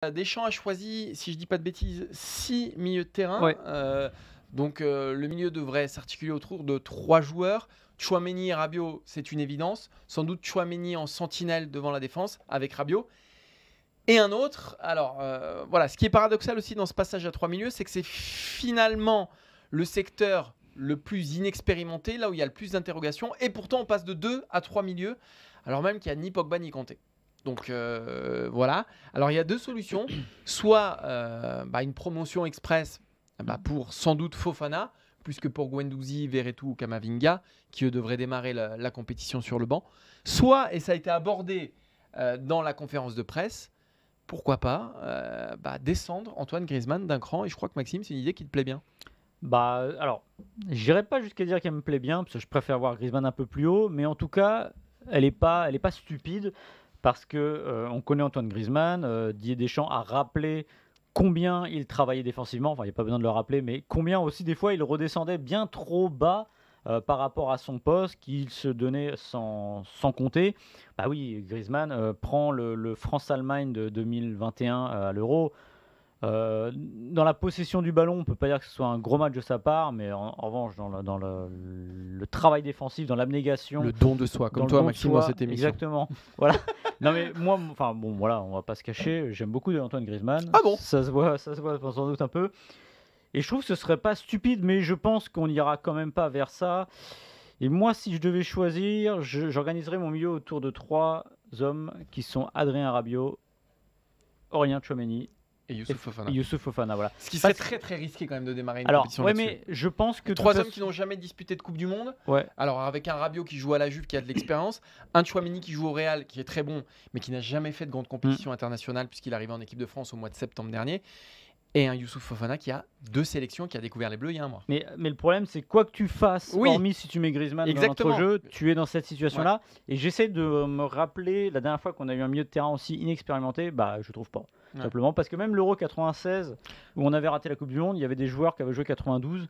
Deschamps a choisi, si je dis pas de bêtises, 6 milieux de terrain. Ouais. Donc le milieu devrait s'articuler autour de 3 joueurs. Tchouaméni et Rabiot, c'est une évidence. Sans doute Tchouaméni en sentinelle devant la défense avec Rabiot. Et un autre, alors voilà, ce qui est paradoxal aussi dans ce passage à 3 milieux, c'est que c'est finalement le secteur le plus inexpérimenté, là où il y a le plus d'interrogations. Et pourtant, on passe de 2 à 3 milieux, alors même qu'il n'y a ni Pogba ni Kanté. Donc voilà. Alors il y a deux solutions. Soit une promotion express pour sans doute Fofana, plus que pour Guendouzi, Verretou ou Camavinga, qui eux devraient démarrer la compétition sur le banc. Soit, et ça a été abordé dans la conférence de presse, pourquoi pas descendre Antoine Griezmann d'un cran. Et je crois que Maxime, c'est une idée qui te plaît bien. Alors, j'irai pas jusqu'à dire qu'elle me plaît bien, parce que je préfère voir Griezmann un peu plus haut, mais en tout cas, elle est pas stupide, parce que on connaît Antoine Griezmann. Didier Deschamps a rappelé combien il travaillait défensivement. Enfin, il n'y a pas besoin de le rappeler, mais combien aussi des fois il redescendait bien trop bas par rapport à son poste, qu'il se donnait sans compter. Bah oui, Griezmann prend le France-Allemagne de 2021 à l'Euro. Dans la possession du ballon, on ne peut pas dire que ce soit un gros match de sa part, mais en revanche, dans le travail défensif, dans l'abnégation, le don de soi, comme toi, Maxime, dans cette émission. Exactement. Voilà. Non mais moi, enfin bon, voilà, on va pas se cacher. J'aime beaucoup Antoine Griezmann. Ah bon ? Ça se voit sans doute un peu. Et je trouve que ce serait pas stupide, mais je pense qu'on n'ira quand même pas vers ça. Et moi, si je devais choisir, j'organiserais mon milieu autour de 3 hommes qui sont Adrien Rabiot, Aurélien Tchouaméni et Youssouf Fofana. Voilà. Ce qui serait très très risqué quand même de démarrer une compétition là-dessus. Mais je pense que 3 hommes qui n'ont jamais disputé de Coupe du Monde. Ouais. Alors avec un Rabiot qui joue à la Juve, qui a de l'expérience, un Tchouaméni qui joue au Real, qui est très bon, mais qui n'a jamais fait de grande compétition internationale puisqu'il est arrivé en équipe de France au mois de septembre dernier. Et un Youssouf Fofana qui a 2 sélections, qui a découvert les Bleus il y a un mois. Mais le problème, c'est quoi que tu fasses, hormis si tu mets Griezmann dans l'entrejeu, tu es dans cette situation-là. Ouais. Et j'essaie de me rappeler, la dernière fois qu'on a eu un milieu de terrain aussi inexpérimenté, je trouve pas. Ouais. Simplement parce que même l'Euro 96, où on avait raté la Coupe du Monde, il y avait des joueurs qui avaient joué 92.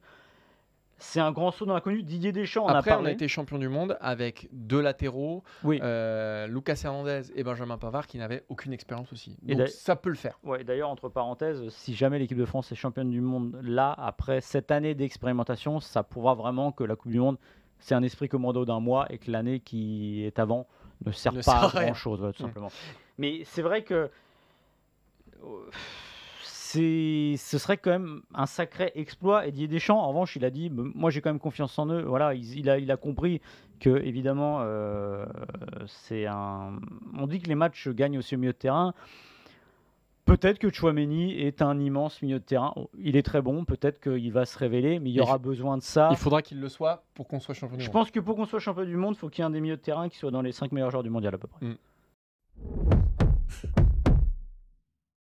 C'est un grand saut dans l'inconnu. Didier Deschamps Après, a parlé. On a été champion du monde avec 2 latéraux, Lucas Hernandez et Benjamin Pavard, qui n'avaient aucune expérience aussi. Donc ça peut le faire. Ouais, d'ailleurs, entre parenthèses, si jamais l'équipe de France est championne du monde, là, après cette année d'expérimentation, ça prouvera vraiment que la Coupe du Monde, c'est un esprit commando d'un mois et que l'année qui est avant ne sert pas à grand-chose, tout simplement. Mais c'est vrai que ce serait quand même un sacré exploit. Et Didier Deschamps, en revanche, il a dit moi j'ai quand même confiance en eux. Voilà, il a compris que évidemment on dit que les matchs gagnent aussi au milieu de terrain. Peut-être que Tchouaméni est un immense milieu de terrain. Il est très bon, peut-être qu'il va se révéler, mais il y aura besoin de ça. Il faudra qu'il le soit pour qu'on soit champion du monde. Je pense que pour qu'on soit champion du monde, il faut qu'il y ait un des milieux de terrain qui soit dans les 5 meilleurs joueurs du mondial à peu près.